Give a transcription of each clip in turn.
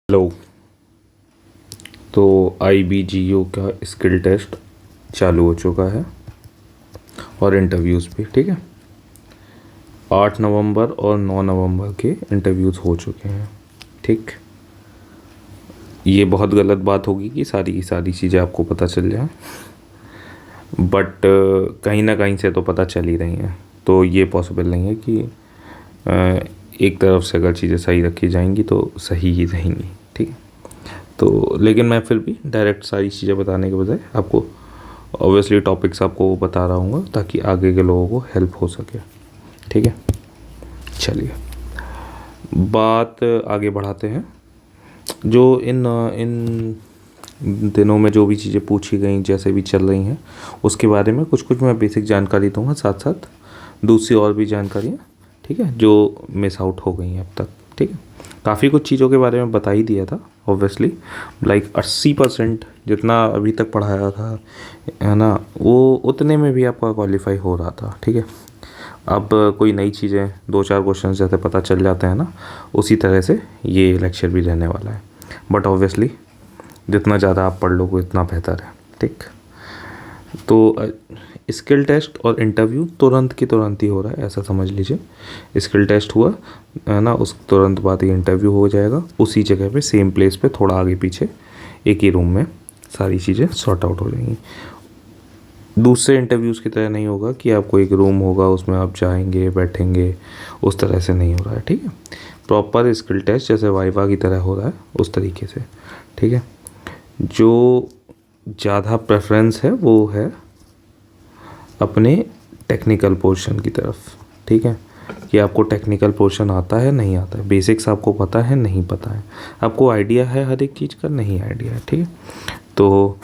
Hello. तो IBGO का skill test चालू हो चुका है और इंटरव्यूज़ भी। ठीक है, 8 नवंबर और 9 नवंबर के इंटरव्यूज़ हो चुके हैं। ठीक, ये बहुत गलत बात होगी कि सारी की सारी चीज़ें आपको पता चल जाए, बट कहीं ना कहीं से तो पता चल ही रही हैं। तो ये पॉसिबल नहीं है कि एक तरफ से अगर चीज़ें सही रखी जाएंगी तो सही ही रहेंगी। ठीक है, तो लेकिन मैं फिर भी डायरेक्ट सारी चीज़ें बताने के बजाय आपको ऑब्वियसली टॉपिक्स आपको बता रहा हूँ ताकि आगे के लोगों को हेल्प हो सके। ठीक है, चलिए बात आगे बढ़ाते हैं। जो इन दिनों में जो भी चीज़ें पूछी गई, जैसे भी चल रही हैं, उसके बारे में कुछ कुछ मैं बेसिक जानकारी दूंगा, साथ साथ दूसरी और भी जानकारियाँ, ठीक है, जो मिस आउट हो गई हैं अब तक। ठीक है, काफ़ी कुछ चीज़ों के बारे में बता ही दिया था ऑब्वियसली, लाइक 80% जितना अभी तक पढ़ाया था, है ना, वो उतने में भी आपका क्वालिफाई हो रहा था। ठीक है, अब कोई नई चीज़ें 2-4 क्वेश्चन जैसे पता चल जाते हैं ना, उसी तरह से ये लेक्चर भी रहने वाला है। बट ऑब्वियसली जितना ज़्यादा आप पढ़ लोगे उतना बेहतर है। ठीक, तो स्किल टेस्ट और इंटरव्यू तुरंत की तुरंत ही हो रहा है, ऐसा समझ लीजिए। स्किल टेस्ट हुआ है ना, उस तुरंत बाद ही इंटरव्यू हो जाएगा, उसी जगह पे सेम प्लेस पे, थोड़ा आगे पीछे एक ही रूम में सारी चीज़ें सॉर्ट आउट हो जाएंगी। दूसरे इंटरव्यूज़ की तरह नहीं होगा कि आपको एक रूम होगा उसमें आप जाएंगे बैठेंगे, उस तरह से नहीं हो रहा है। ठीक है, प्रॉपर स्किल टेस्ट जैसे वाइवा की तरह हो रहा है उस तरीके से। ठीक है, जो ज़्यादा प्रेफरेंस है वो है अपने टेक्निकल पोर्शन की तरफ। ठीक है, कि आपको टेक्निकल पोर्शन आता है नहीं आता है, बेसिक्स आपको पता है नहीं पता है, आपको आइडिया है हर एक चीज़ का नहीं आइडिया है। ठीक है, तो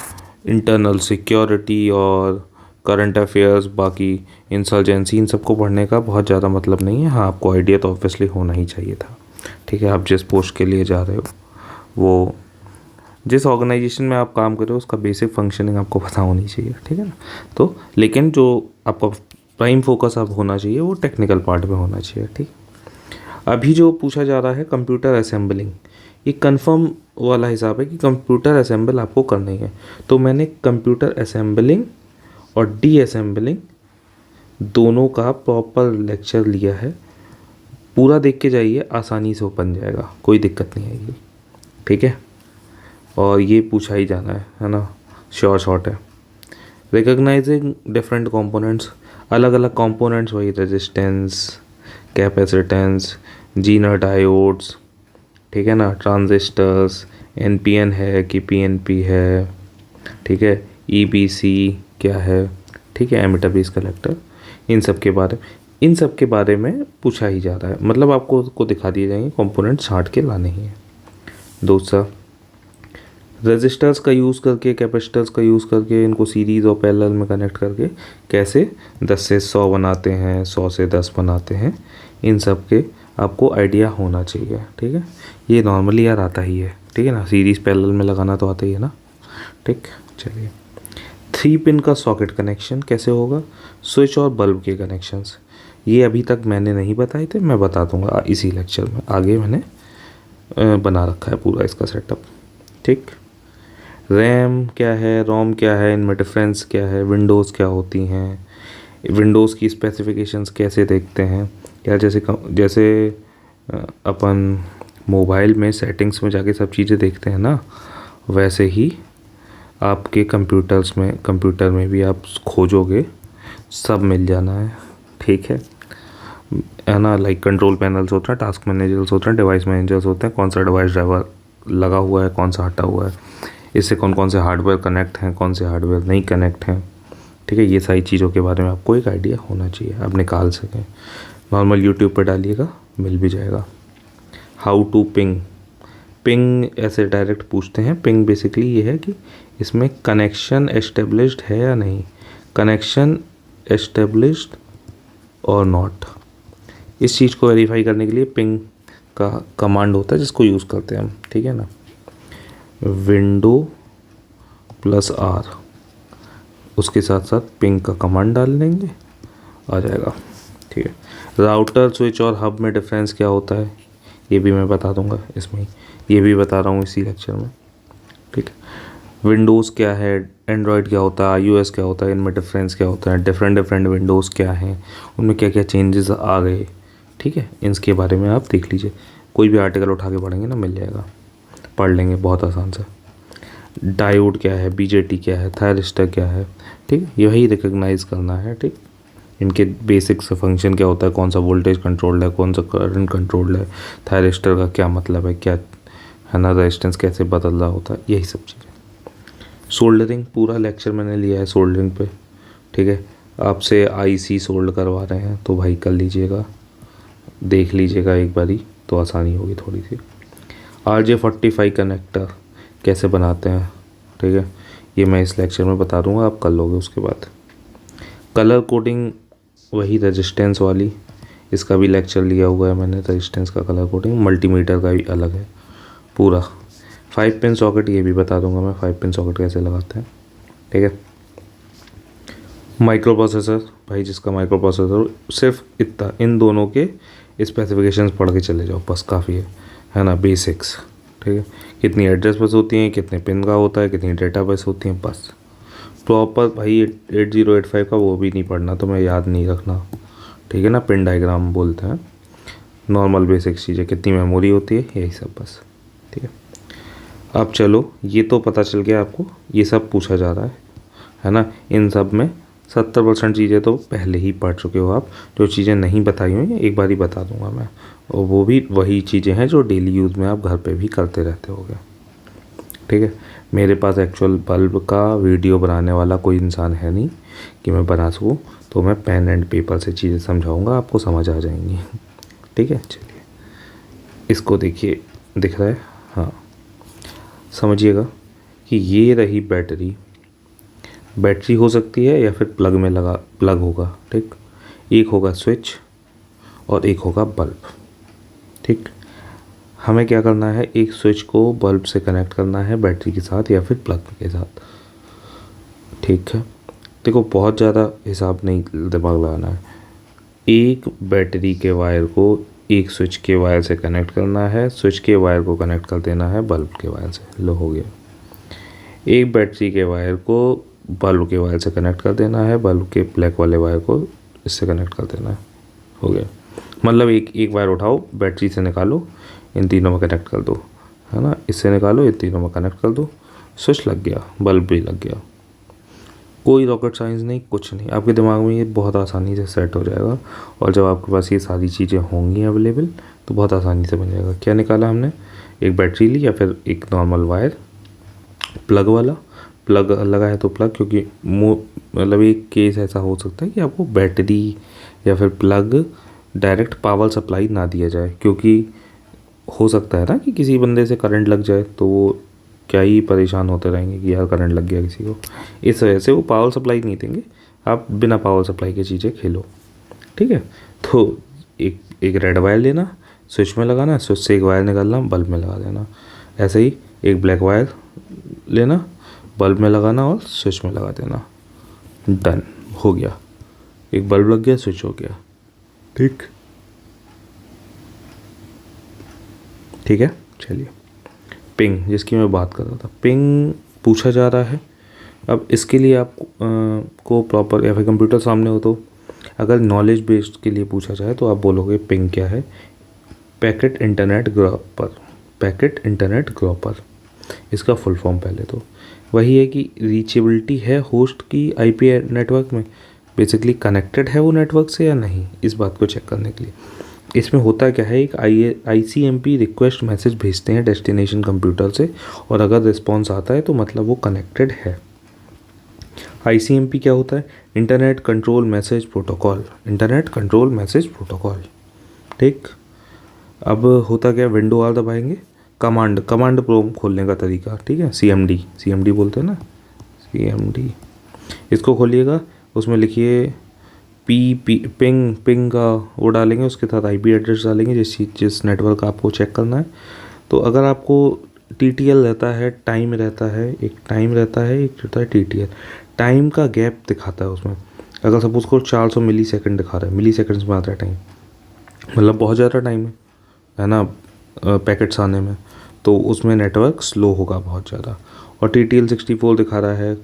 इंटरनल सिक्योरिटी और करंट अफेयर्स, बाकी इंसर्जेंसी, इन सबको पढ़ने का बहुत ज़्यादा मतलब नहीं है। हाँ, आपको आइडिया तो ऑब्वियसली होना ही चाहिए था। ठीक है, आप जिस पोस्ट के लिए जा रहे हो, वो जिस ऑर्गेनाइजेशन में आप काम कर रहे हो, उसका बेसिक फंक्शनिंग आपको पता होनी चाहिए। ठीक है ना, तो लेकिन जो आपका प्राइम फोकस अब होना चाहिए वो टेक्निकल पार्ट में होना चाहिए। ठीक, अभी जो पूछा जा रहा है कंप्यूटर असेंबलिंग, ये कंफर्म वाला हिसाब है कि कंप्यूटर असेंबल आपको करना ही है। तो मैंने कंप्यूटर असेंबलिंग और डी असेंबलिंग दोनों का प्रॉपर लेक्चर लिया है, पूरा देख के जाइए, आसानी से वो बन जाएगा, कोई दिक्कत नहीं आएगी। ठीक है, और ये पूछा ही जाना है ना, श्योर शॉर्ट है। रिकॉग्नाइजिंग डिफरेंट कंपोनेंट्स, अलग अलग कंपोनेंट्स, वही रेजिस्टेंस, कैपेसिटेंस, जीनर डायोड्स, ठीक है ना, ट्रांजिस्टर्स, एनपीएन है कि पीएनपी है, ठीक है, ईबीसी क्या है, ठीक है, एमिटर बेस कलेक्टर, इन सब के बारे में पूछा ही जा रहा है। मतलब आपको दिखा दिए जाएंगे, कंपोनेंट छांट के लाने ही हैं। दूसरा, रेजिस्टर्स का यूज़ करके, कैपेसिटर्स का यूज़ करके, इनको सीरीज़ और पैरेलल में कनेक्ट करके कैसे 10 से 100 बनाते हैं, 100 से 10 बनाते हैं, इन सब के आपको आइडिया होना चाहिए। ठीक है, ये नॉर्मली यार आता ही है। ठीक है ना, सीरीज़ पैरेलल में लगाना तो आता ही है ना। ठीक, चलिए 3 पिन का सॉकेट कनेक्शन कैसे होगा, स्विच और बल्ब के कनेक्शंस, ये अभी तक मैंने नहीं बताए थे, मैं बता दूंगा इसी लेक्चर में। आगे मैंने बना रखा है पूरा इसका सेटअप। ठीक, रैम क्या है, रोम क्या है, इनमें डिफरेंस क्या है, विंडोज़ क्या होती हैं, विंडोज़ की स्पेसिफिकेशंस कैसे देखते हैं, या जैसे अपन मोबाइल में सेटिंग्स में जाके सब चीज़ें देखते हैं ना, वैसे ही आपके कंप्यूटर में भी आप खोजोगे, सब मिल जाना है। ठीक है ना, लाइक कंट्रोल पैनल्स होता है, टास्क मैनेजर्स होते हैं, डिवाइस मैनेजर्स होते हैं, कौन सा डिवाइस ड्राइवर लगा हुआ है, कौन सा हटा हुआ है, इससे कौन कौन से हार्डवेयर कनेक्ट हैं, कौन से हार्डवेयर नहीं कनेक्ट हैं। ठीक है, ये सारी चीज़ों के बारे में आपको एक आइडिया होना चाहिए, आप निकाल सकें। नॉर्मल यूट्यूब पर डालिएगा, मिल भी जाएगा। हाउ टू पिंग ऐसे डायरेक्ट पूछते हैं। पिंग बेसिकली ये है कि इसमें कनेक्शन एस्टेब्लिश्ड है या नहीं, कनेक्शन एस्टेब्लिश्ड और नॉट, इस चीज़ को वेरीफाई करने के लिए पिंग का कमांड होता है जिसको यूज़ करते हैं हम। ठीक है ना, विंडो प्लस आर, उसके साथ साथ पिंग का कमांड डाल देंगे, आ जाएगा। ठीक है, राउटर, स्विच और हब में डिफरेंस क्या होता है, ये भी मैं बता दूंगा इसमें। ये भी बता रहा हूँ इसी लेक्चर में, ठीक है। विंडोज़ क्या है, एंड्रॉयड क्या होता है, iOS क्या होता है, इनमें डिफरेंस क्या होता है, डिफरेंट डिफरेंट विंडोज़ क्या हैं, उनमें क्या क्या चेंजेस आ गए, ठीक है। इसके बारे में आप देख लीजिए, कोई भी आर्टिकल उठा के पढ़ेंगे ना मिल जाएगा, पढ़ लेंगे बहुत आसान से। डायोड क्या है, बीजेटी क्या है, थायरिस्टर क्या है, ठीक है, यही रिकग्नाइज़ करना है, ठीक। इनके बेसिक से फंक्शन क्या होता है, कौन सा वोल्टेज कंट्रोल्ड है, कौन सा करंट कंट्रोल्ड है, थायरिस्टर का क्या मतलब है, क्या है ना, रेजिस्टेंस कैसे बदल रहा होता है, यही सब चीज़ें। सोल्डरिंग पूरा लेक्चर मैंने लिया है सोल्डरिंग पे, ठीक है। आपसे आईसी सोल्ड करवा रहे हैं तो भाई कर लीजिएगा, देख लीजिएगा एक बारी तो आसानी होगी थोड़ी सी। RJ45 कनेक्टर कैसे बनाते हैं, ठीक है, ये मैं इस लेक्चर में बता दूंगा, आप कर लोगे उसके बाद। कलर कोडिंग वही रेजिस्टेंस वाली, इसका भी लेक्चर लिया हुआ है मैंने, रेजिस्टेंस का कलर कोडिंग, मल्टीमीटर का भी अलग है पूरा। 5 पिन सॉकेट ये भी बता दूंगा मैं, 5 पिन सॉकेट कैसे लगाते हैं, ठीक है। माइक्रो प्रोसेसर, भाई जिसका माइक्रो प्रोसेसर सिर्फ इतना, इन दोनों के स्पेसिफिकेशंस पढ़ के चले जाओ बस, काफ़ी है ना, बेसिक्स, ठीक है। कितनी एड्रेस बस होती हैं, कितने पिन का होता है, कितनी डेटा बस होती हैं, बस प्रॉपर भाई 8085 का वो भी नहीं पढ़ना, तो मैं याद नहीं रखना, ठीक है ना। पिन डायग्राम बोलते हैं, नॉर्मल बेसिक चीज़ें, कितनी मेमोरी होती है, यही सब बस, ठीक है। अब चलो, ये तो पता चल गया आपको, ये सब पूछा जा रहा है ना। इन सब में 70% चीज़ें तो पहले ही पढ़ चुके हो आप, जो चीज़ें नहीं बताई हुई एक बार ही बता दूंगा मैं, और वो भी वही चीज़ें हैं जो डेली यूज़ में आप घर पे भी करते रहते होगे, ठीक है। मेरे पास एक्चुअल बल्ब का वीडियो बनाने वाला कोई इंसान है नहीं कि मैं बना सकूँ, तो मैं पेन एंड पेपर से चीज़ें समझाऊँगा, आपको समझ आ जाएंगी, ठीक है। चलिए इसको देखिए, दिख रहा है, हाँ, समझिएगा कि ये रही बैटरी, बैटरी हो सकती है या फिर प्लग में लगा, प्लग होगा, ठीक, एक होगा स्विच और एक होगा बल्ब, ठीक। हमें क्या करना है, एक स्विच को बल्ब से कनेक्ट करना है बैटरी के साथ या फिर प्लग के साथ, ठीक है। देखो बहुत ज़्यादा हिसाब नहीं दिमाग लगाना है, एक बैटरी के वायर को एक स्विच के वायर से कनेक्ट करना है, स्विच के वायर को कनेक्ट कर देना है बल्ब के वायर से, लो हो गया। एक बैटरी के वायर को बल्ब के वायर से कनेक्ट कर देना है, बल्ब के ब्लैक वाले वायर को इससे कनेक्ट कर देना है, हो गया। मतलब एक वायर उठाओ, बैटरी से निकालो, इन तीनों में कनेक्ट कर दो, है ना, इससे निकालो, इन तीनों में कनेक्ट कर दो, स्विच लग गया, बल्ब भी लग गया। कोई रॉकेट साइंस नहीं, कुछ नहीं, आपके दिमाग में ये बहुत आसानी से सेट हो जाएगा, और जब आपके पास ये सारी चीज़ें होंगी अवेलेबल तो बहुत आसानी से बन जाएगा। क्या निकाला हमने, एक बैटरी ली या फिर एक नॉर्मल वायर, प्लग वाला, प्लग लगा है तो प्लग, क्योंकि मतलब एक केस ऐसा हो सकता है कि आपको बैटरी या फिर प्लग डायरेक्ट पावर सप्लाई ना दिया जाए, क्योंकि हो सकता है ना कि किसी बंदे से करंट लग जाए तो वो क्या ही परेशान होते रहेंगे कि यार करंट लग गया किसी को, इस वजह से वो पावर सप्लाई नहीं देंगे, आप बिना पावर सप्लाई की चीज़ें खेलो, ठीक है। तो एक रेड वायर लेना, स्विच में लगाना, स्विच से एक वायर निकालना, बल्ब में लगा देना, ऐसे ही एक ब्लैक वायर लेना, बल्ब में लगाना और स्विच में लगा देना, डन, हो गया, एक बल्ब लग गया, स्विच हो गया, ठीक, ठीक है। चलिए पिंग, जिसकी मैं बात कर रहा था, पिंग पूछा जा रहा है। अब इसके लिए आप को प्रॉपर, या फिर कंप्यूटर सामने हो तो अगर नॉलेज बेस्ड के लिए पूछा जाए तो आप बोलोगे पिंग क्या है, पैकेट इंटरनेट ग्रॉपर, पैकेट इंटरनेट ग्रॉपर, इसका फुल फॉर्म पहले तो वही है कि रीचेबिलिटी है होस्ट की आईपी नेटवर्क में, बेसिकली कनेक्टेड है वो नेटवर्क से या नहीं, इस बात को चेक करने के लिए। इसमें होता क्या है, एक ICMP रिक्वेस्ट मैसेज भेजते हैं डेस्टिनेशन कंप्यूटर से, और अगर रिस्पॉन्स आता है तो मतलब वो कनेक्टेड है। ICMP क्या होता है, internet control message protocol, internet control message protocol, ठीक। अब होता क्या, विंडो आर दबाएंगे, कमांड प्रोम खोलने का तरीका, ठीक है, CMD बोलते हैं ना, CMD, इसको खोलिएगा, उसमें लिखिए पिंग का वो डालेंगे, उसके साथ IP एड्रेस डालेंगे जिस नेटवर्क का आपको चेक करना है। तो अगर आपको TTL रहता है, टाइम रहता है, एक टाइम रहता है, एक रहता है TTL, टाइम का गैप दिखाता है उसमें। अगर सपोज को 400 मिली सेकेंड दिखा रहा है, मिली सेकेंड्स में आता है टाइम, मतलब बहुत ज़्यादा टाइम है ना पैकेट्स आने में, तो उसमें नेटवर्क स्लो होगा बहुत ज़्यादा। और TTL64 दिखा रहा है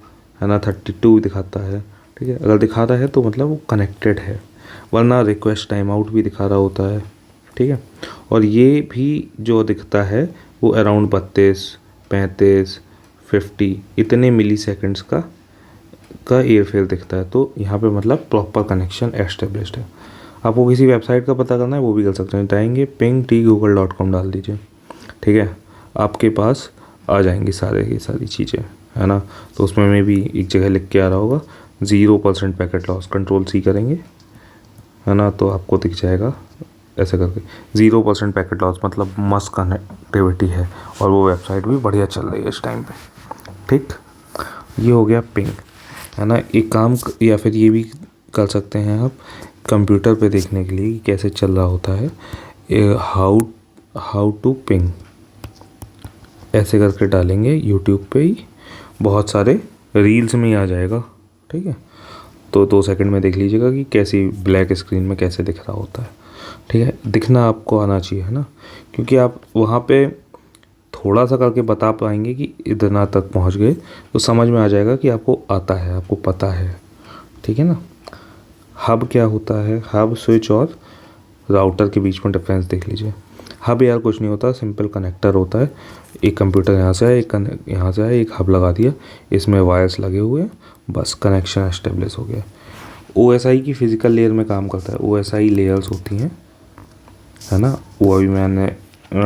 ना, 32 दिखाता है, ठीक है। अगर दिखा रहा है तो मतलब वो कनेक्टेड है, वरना रिक्वेस्ट टाइम आउट भी दिखा रहा होता है, ठीक है। और ये भी जो दिखता है वो अराउंड 32, 35, 50 इतने मिली सेकेंड्स का एयरफेल दिखता है। तो यहाँ पे मतलब प्रॉपर कनेक्शन एस्टेब्लिश्ड है। आपको किसी वेबसाइट का पता करना है वो भी कर सकते हैं, जाएंगे pingtgoogle.com डाल दीजिए, ठीक है, आपके पास आ जाएंगी ये सारी चीज़ें, है ना। तो उसमें में भी एक जगह लिख के आ रहा होगा 0% पैकेट लॉस, Ctrl+C करेंगे, है ना, तो आपको दिख जाएगा ऐसे करके 0% पैकेट लॉस, मतलब मस्त कनेक्टिविटी है और वो वेबसाइट भी बढ़िया चल रही है इस टाइम पे, ठीक। ये हो गया पिंग, है ना। एक काम या फिर ये भी कर सकते हैं आप कंप्यूटर पे देखने के लिए कि कैसे चल रहा होता है, हाउ टू पिंग ऐसे करके डालेंगे यूट्यूब पे ही, बहुत सारे रील्स में ही आ जाएगा, ठीक है। तो 2 सेकंड में देख लीजिएगा कि कैसी ब्लैक स्क्रीन में कैसे दिख रहा होता है, ठीक है। दिखना आपको आना चाहिए, है ना, क्योंकि आप वहाँ पे थोड़ा सा करके बता पाएंगे कि इतना तक पहुँच गए तो समझ में आ जाएगा कि आपको आता है, आपको पता है, ठीक है ना। हब क्या होता है, हब स्विच और राउटर के बीच में डिफरेंस देख लीजिए। हब यार कुछ नहीं होता, सिंपल कनेक्टर होता है। एक कंप्यूटर यहाँ से है, एक यहाँ से है, एक हब लगा दिया, इसमें वायर्स लगे हुए हैं, बस कनेक्शन एस्टेब्लिश हो गया। OSI की फिज़िकल लेयर में काम करता है। OSI लेयर्स होती हैं, है ना, वो अभी मैंने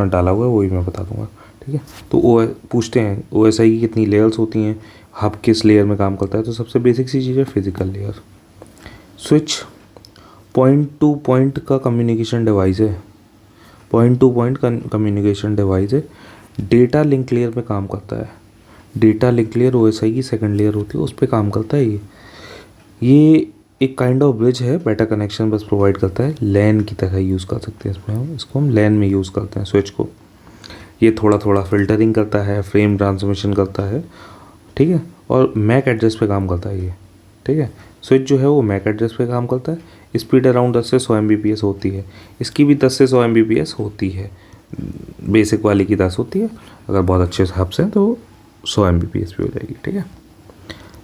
डाला हुआ है, वही मैं बता दूंगा, ठीक है। तो पूछते हैं OSI की कितनी लेयर्स होती हैं, हब किस लेयर में काम करता है, तो सबसे बेसिक सी चीज़ है physical layer. Switch point two point का कम्युनिकेशन डिवाइस है, point two point communication device है। डेटा लिंक लेयर पे काम करता है। डेटा लिंक लेयर OSI की सेकंड लेयर होती है, उस पर काम करता है ये एक काइंड ऑफ ब्रिज है, बेटर कनेक्शन बस प्रोवाइड करता है। लैन की तरह यूज़ कर सकते हैं इसमें, इसको हम लैन में यूज़ करते हैं स्विच को। ये थोड़ा थोड़ा फिल्टरिंग करता है, फ्रेम ट्रांसमिशन करता है, ठीक है। और मैक एड्रेस पे काम करता है ये, ठीक है। स्विच जो है वो मैक एड्रेस पे काम करता है। स्पीड अराउंड 10 से 100 Mbps होती है, इसकी भी 10 से 100 Mbps होती है, बेसिक वाली की 10 होती है, अगर बहुत अच्छे हिसाब से तो 100 Mbps भी हो जाएगी, ठीक है।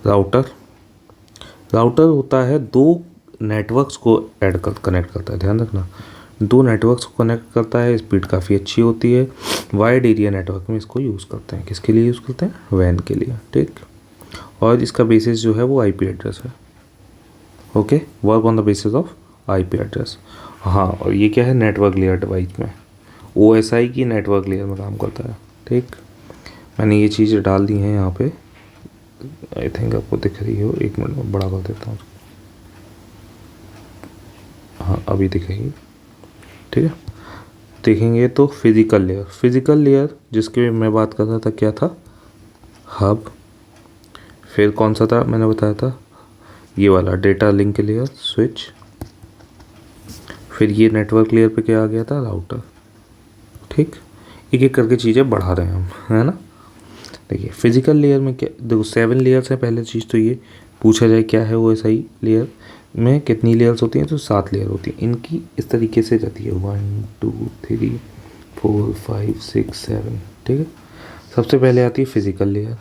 राउटर होता है, 2 नेटवर्क्स को कनेक्ट करता है, ध्यान रखना, 2 नेटवर्क्स को कनेक्ट करता है। स्पीड काफ़ी अच्छी होती है। वाइड एरिया नेटवर्क में इसको यूज़ करते हैं, किसके लिए यूज़ करते हैं, वैन के लिए, ठीक। और इसका बेसिस जो है वो IP एड्रेस है, okay, work on the basis of IP address. हाँ, और ये क्या है, नेटवर्क लेयर डिवाइस में, OSI की नेटवर्क लेयर में काम करता है, ठीक। मैंने ये चीज़ें डाल दी हैं यहाँ पे, आई थिंक आपको दिख रही हो, 1 मिनट में बड़ा कर देता हूँ। हाँ, अभी दिखेगी, ठीक है। देखेंगे तो फिज़िकल लेयर जिसके मैं बात कर रहा था क्या था, हब। फिर कौन सा था मैंने बताया था, ये वाला डेटा लिंक लेयर, स्विच। फिर ये नेटवर्क लेयर पे क्या आ गया था, राउटर, ठीक। एक एक करके चीज़ें बढ़ा रहे हैं हम, है ना। देखिए फिज़िकल लेयर में क्या, देखो 7 लेयर्स है। पहले चीज़ तो ये पूछा जाए क्या है OSI लेयर में कितनी लेयर्स होती हैं, तो 7 लेयर होती हैं। इनकी इस तरीके से जाती है 1 2 3 4 5 6 7, ठीक है। सबसे पहले आती है फिज़िकल लेयर,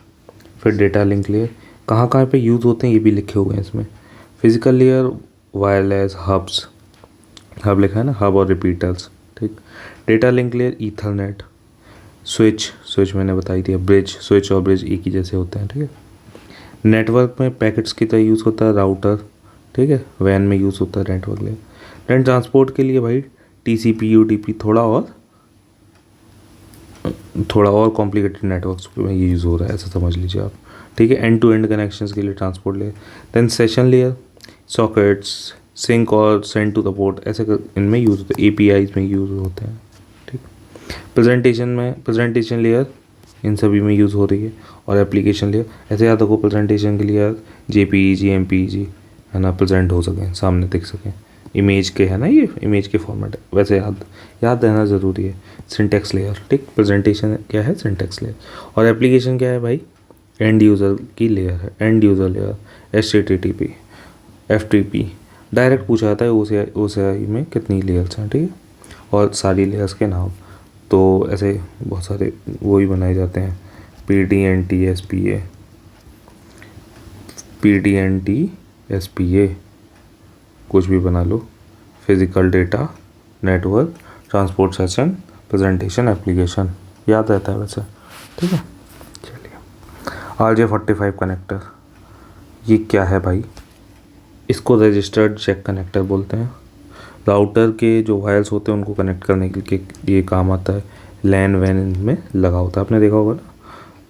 फिर डेटा लिंक लेयर। कहाँ कहाँ पे यूज़ होते हैं ये भी लिखे हुए हैं इसमें। Physical layer wireless hubs, hub लिखा है ना, हब और रिपीटर्स, ठीक। Data link layer ethernet. Switch मैंने बताई थी। ब्रिज, स्विच और ब्रिज एक ही जैसे होते हैं, ठीक है। नेटवर्क में पैकेट्स की तरह यूज़ होता है राउटर, ठीक है। वैन में यूज़ होता है नेटवर्क लेयर। देन ट्रांसपोर्ट के लिए भाई TCP UDP, थोड़ा और कॉम्प्लिकेटेड नेटवर्क्स में ये यूज़ हो रहा है, ऐसा समझ लीजिए आप, ठीक है। एंड टू एंड कनेक्शंस के लिए transport layer. Then session layer, sockets, sync और सेंड टू द पोर्ट, ऐसे इनमें यूज़ होते हैं, APIs में यूज़ होते हैं, ठीक। प्रेजेंटेशन लेयर इन सभी में यूज़ हो रही है। और एप्लीकेशन लेयर, ऐसे याद रखो प्रेजेंटेशन के लिए JPEG MPEG, है ना, प्रेजेंट हो सकें, सामने दिख सकें, इमेज के, है ना, ये इमेज के फॉर्मेट है, वैसे याद रहना ज़रूरी है। सिंटेक्स लेयर, ठीक। प्रेजेंटेशन क्या है, सिंटेक्स लेयर। और एप्लीकेशन क्या है भाई, एंड यूज़र की लेयर है, end user layer, HTTP FTP। Direct पूछा जाता है OSI में कितनी लेयर्स हैं, ठीक है, और सारी लेयर्स के नाम। तो ऐसे बहुत सारे वो ही बनाए जाते हैं, PDNT SPA, PDNT SPA, कुछ भी बना लो, physical data network transport session presentation application, याद रहता है वैसे, ठीक है। चलिए, RJ45 कनेक्टर, ये क्या है भाई? इसको रजिस्टर्ड जैक कनेक्टर बोलते हैं। राउटर के जो वायर्स होते हैं उनको कनेक्ट करने के लिए काम आता है। लैन वैन में लगा होता है, आपने देखा होगा ना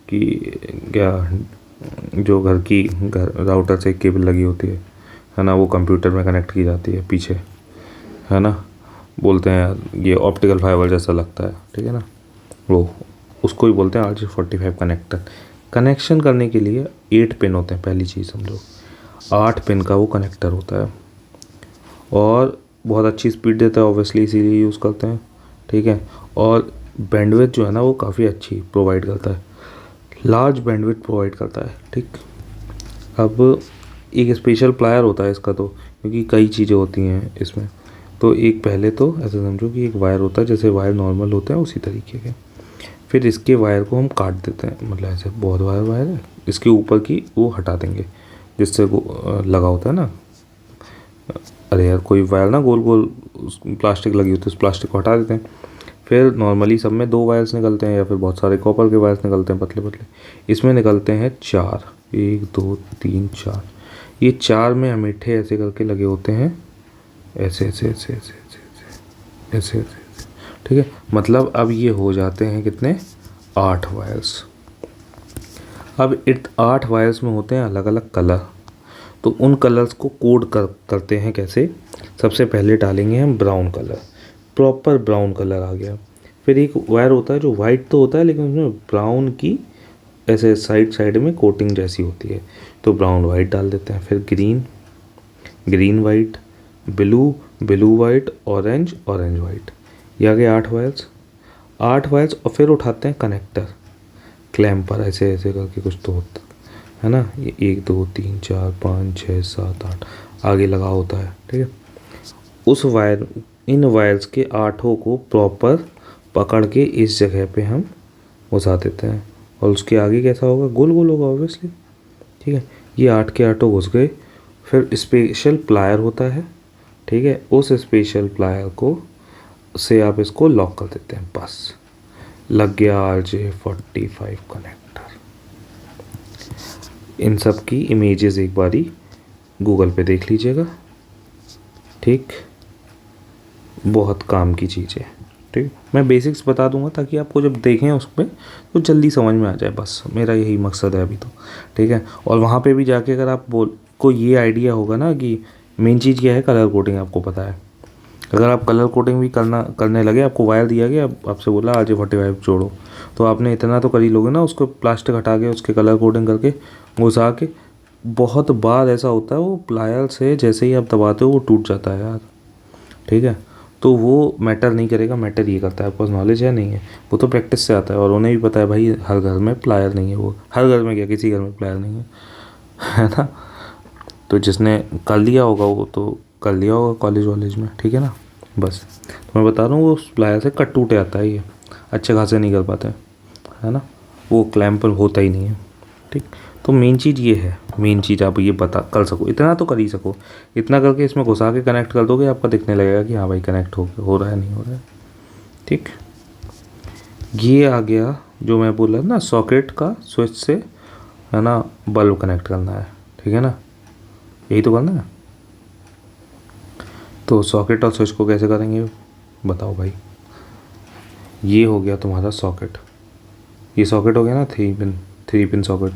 कि क्या, जो घर राउटर से केबल लगी होती है ना, वो कंप्यूटर में कनेक्ट की जाती है पीछे, है ना, बोलते हैं यार ये ऑप्टिकल फाइबर जैसा लगता है, ठीक है ना, वो उसको ही बोलते हैं RJ45 कनेक्टर। कनेक्शन करने के लिए 8 पिन होते हैं, पहली चीज़ समझो, 8 पिन का वो कनेक्टर होता है और बहुत अच्छी स्पीड देता है, ऑब्वियसली इसीलिए यूज़ करते हैं, ठीक है। और बैंडविड्थ जो है ना वो काफ़ी अच्छी प्रोवाइड करता है, लार्ज बैंडविड्थ प्रोवाइड करता है, ठीक। अब एक स्पेशल प्लायर होता है इसका, तो क्योंकि कई चीज़ें होती हैं इसमें, तो एक पहले तो ऐसे समझो कि एक वायर होता है, जैसे वायर नॉर्मल होता है उसी तरीके के, फिर इसके वायर को हम काट देते हैं, मतलब ऐसे बहुत वायर है, इसके ऊपर की वो हटा देंगे जिससे वो लगा होता है ना, अरे यार कोई वायर ना गोल गोल प्लास्टिक लगी होती है, उस प्लास्टिक को हटा देते हैं। फिर नॉर्मली सब में 2 वायर्स निकलते हैं या फिर बहुत सारे कॉपर के वायर्स निकलते हैं पतले पतले, इसमें निकलते हैं 4, 1 2 3 4, ये 4 में अमीठे ऐसे करके लगे होते हैं, ऐसे ऐसे ऐसे ऐसे ऐसे ऐसे ऐसे, ठीक है। मतलब अब ये हो जाते हैं कितने, 8 वायर्स। अब 8 वायर्स में होते हैं अलग अलग कलर, तो उन कलर्स को कोड करते हैं कैसे, सबसे पहले डालेंगे हम brown colour, proper brown colour आ गया। फिर एक वायर होता है जो वाइट तो होता है लेकिन उसमें ब्राउन की ऐसे साइड साइड में कोटिंग जैसी होती है, तो ब्राउन वाइट डाल देते हैं। फिर green, green white, blue, blue white, orange, orange white, ये आ गए 8 वायर्स। 8 वायर्स और फिर उठाते हैं कनेक्टर, क्लैम्प पर ऐसे ऐसे करके कुछ तो होता है ना, ये 1 2 3 4 5 6 7 8 आगे लगा होता है, ठीक है। उस वायर, इन वायर्स के 8 को प्रॉपर पकड़ के इस जगह पे हम घुसा देते हैं, और उसके आगे कैसा होगा, गोल गोल होगा ऑब्वियसली, ठीक है। ये 8 के 8 घुस गए। फिर स्पेशल प्लायर होता है, ठीक है, उस स्पेशल प्लायर को से आप इसको लॉक कर देते हैं, बस लग गया RJ45 कनेक्टर। इन सब की इमेजेस एक बारी गूगल पे देख लीजिएगा, ठीक, बहुत काम की चीज़ है, ठीक। मैं बेसिक्स बता दूंगा ताकि आपको जब देखें उस पर तो जल्दी समझ में आ जाए, बस मेरा यही मकसद है अभी तो, ठीक है। और वहाँ पे भी जाके अगर आप को ये आइडिया होगा ना कि मेन चीज़ क्या है, कलर कोडिंग आपको पता है, अगर आप कलर कोडिंग भी करने लगे, आपको वायर दिया गया, आपसे बोला RJ45 जोड़ो, तो आपने इतना तो कर ही लोगे ना, उसको प्लास्टिक हटा के उसके कलर कोडिंग करके घुसा के। बहुत बार ऐसा होता है वो प्लायर से जैसे ही आप दबाते हो वो टूट जाता है यार, ठीक है। तो वो मैटर नहीं करेगा, मैटर ये करता है आपके पास नॉलेज है नहीं है, वो तो प्रैक्टिस से आता है। और उन्हें भी पता है भाई हर घर में प्लायर नहीं है, वो हर घर में क्या, किसी घर में प्लायर नहीं है ना। तो जिसने कर लिया होगा वो तो कर लिया होगा कॉलेज वॉलेज में, ठीक है ना। बस तो मैं बता रहा हूँ वो उस प्लायर से कट टूटे आता है, ये अच्छे खासे नहीं कर पाते, है ना, वो क्लैम्प पर होता ही नहीं है, ठीक। तो मेन चीज़ ये है, मेन चीज़ आप ये बता कर सको, इतना तो कर ही सको, इतना करके इसमें घुसा के कनेक्ट कर दोगे, आपका दिखने लगेगा कि हाँ भाई कनेक्ट हो रहा है नहीं हो रहा है, ठीक। ये आ गया जो मैं बोला ना, सॉकेट का स्विच से, है ना, बल्ब कनेक्ट करना है, ठीक है ना, यही तो करना है। तो सॉकेट और स्विच को कैसे करेंगे बताओ भाई। ये हो गया तुम्हारा सॉकेट, ये सॉकेट हो गया ना, 3 पिन सॉकेट।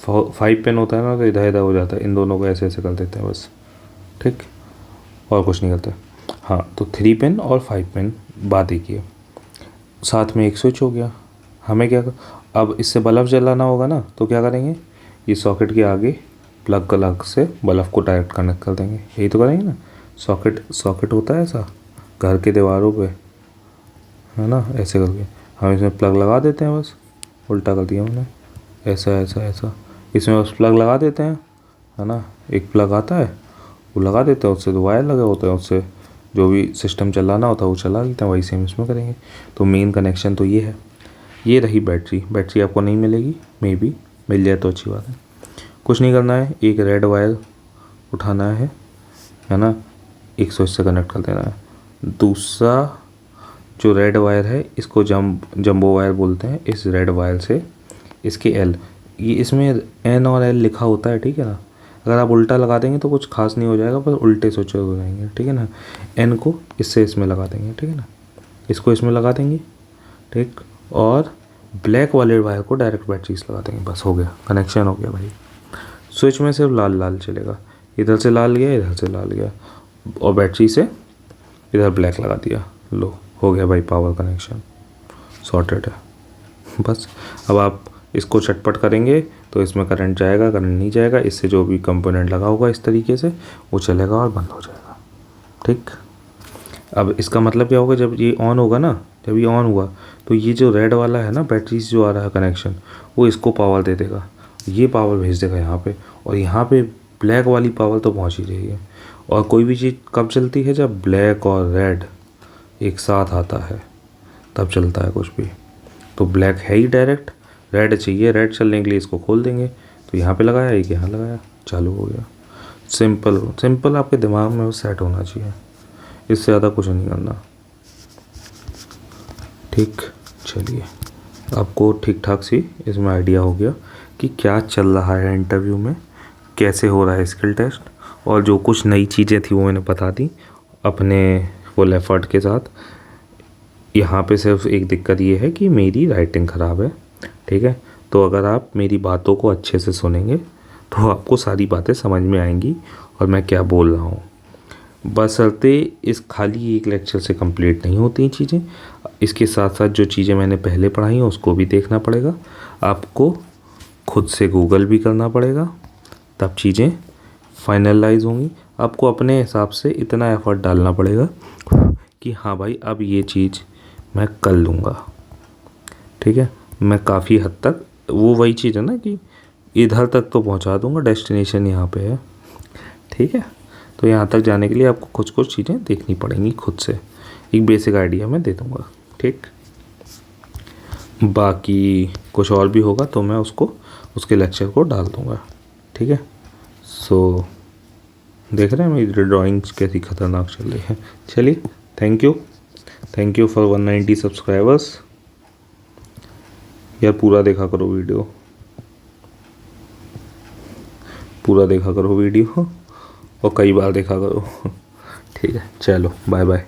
5 पिन होता है ना तो इधर इधर हो जाता है, इन दोनों को ऐसे ऐसे कर देते हैं बस, ठीक, और कुछ नहीं करते। हाँ, तो 3 पिन और 5 पिन बात ही की है, साथ में एक स्विच हो गया। हमें क्या अब इससे बल्ब जलाना होगा ना, तो क्या करेंगे, ये सॉकेट के आगे प्लग से बल्ब को डायरेक्ट कनेक्ट कर देंगे, यही तो करेंगे ना। सॉकेट होता है ऐसा घर के दीवारों पे, है ना, ऐसे करके हम इसमें प्लग लगा देते हैं, बस उल्टा कर दिया मैंने, ऐसा ऐसा ऐसा, इसमें बस प्लग लगा देते हैं, है ना, एक प्लग आता है वो लगा देते हैं, उससे 2 वायर लगे होते हैं, उससे जो भी सिस्टम चलाना होता है वो चला लेते हैं, वही सेम इसमें करेंगे। तो मेन कनेक्शन तो ये है। ये रही बैटरी आपको नहीं मिलेगी, मे बी मिल जाए तो अच्छी बात है। कुछ नहीं करना है, एक रेड वायर उठाना है ना, एक स्विच से कनेक्ट कर देना है। दूसरा जो रेड वायर है इसको जंबो वायर बोलते हैं। इस रेड वायर से इसके एल, ये इसमें एन और एल लिखा होता है, ठीक है ना। अगर आप उल्टा लगा देंगे तो कुछ खास नहीं हो जाएगा, पर उल्टे स्विच हो जाएंगे, ठीक है ना। एन को इससे इसमें लगा देंगे, ठीक है ना, इसको इसमें लगा देंगे, ठीक। और ब्लैक वाले वायर को डायरेक्ट बैटरी से लगा देंगे, बस हो गया, कनेक्शन हो गया भाई। स्विच में सिर्फ लाल लाल चलेगा, इधर से लाल गया, इधर से लाल गया, और बैटरी से इधर ब्लैक लगा दिया, लो हो गया भाई पावर कनेक्शन, सॉर्टेड है बस। अब आप इसको चटपट करेंगे तो इसमें करंट जाएगा, करंट नहीं जाएगा, इससे जो भी कंपोनेंट लगा होगा इस तरीके से वो चलेगा और बंद हो जाएगा, ठीक। अब इसका मतलब क्या होगा, जब ये ऑन होगा ना, जब ये ऑन हुआ तो ये जो रेड वाला है ना बैटरी से जो आ रहा है कनेक्शन, वो इसको पावर दे देगा, ये पावर भेज देगा यहाँ पे, और यहाँ पे ब्लैक वाली पावर तो पहुँच ही रही है। और कोई भी चीज़ कब चलती है, जब ब्लैक और रेड एक साथ आता है तब चलता है कुछ भी। तो ब्लैक है ही डायरेक्ट, रेड चाहिए, रेड चलने के लिए इसको खोल देंगे, तो यहाँ पे लगाया, एक यहाँ लगाया, चालू हो गया। सिंपल आपके दिमाग में वो सेट होना चाहिए, इससे ज़्यादा कुछ नहीं करना, ठीक। चलिए आपको ठीक ठाक सी इसमें आइडिया हो गया कि क्या चल रहा है इंटरव्यू में, कैसे हो रहा है स्किल टेस्ट, और जो कुछ नई चीज़ें थी वो मैंने बता दी अपने फुल एफर्ट के साथ। यहाँ पे सिर्फ एक दिक्कत ये है कि मेरी राइटिंग ख़राब है, ठीक है। तो अगर आप मेरी बातों को अच्छे से सुनेंगे तो आपको सारी बातें समझ में आएंगी और मैं क्या बोल रहा हूँ। बशर्ते इस खाली एक लेक्चर से कंप्लीट नहीं होती चीज़ें, इसके साथ साथ जो चीज़ें मैंने पहले पढ़ाई हैं उसको भी देखना पड़ेगा, आपको खुद से गूगल भी करना पड़ेगा, तब चीज़ें फाइनलाइज होंगी। आपको अपने हिसाब से इतना एफर्ट डालना पड़ेगा कि हाँ भाई अब ये चीज़ मैं कर लूँगा, ठीक है। मैं काफ़ी हद तक वो वही चीज़ है ना कि इधर तक तो पहुँचा दूँगा, डेस्टिनेशन यहाँ पे है, ठीक है। तो यहाँ तक जाने के लिए आपको कुछ चीज़ें देखनी पड़ेंगी खुद से, एक बेसिक आइडिया मैं दे दूँगा, ठीक। बाकी कुछ और भी होगा तो मैं उसके लेक्चर को डाल दूँगा, ठीक है। सो देख रहे हैं मेरी ड्राइंग्स कैसी ख़तरनाक चल रही है। चलिए थैंक यू फॉर 190 सब्सक्राइबर्स। यार पूरा देखा करो वीडियो, और कई बार देखा करो ठीक है, चलो बाय बाय।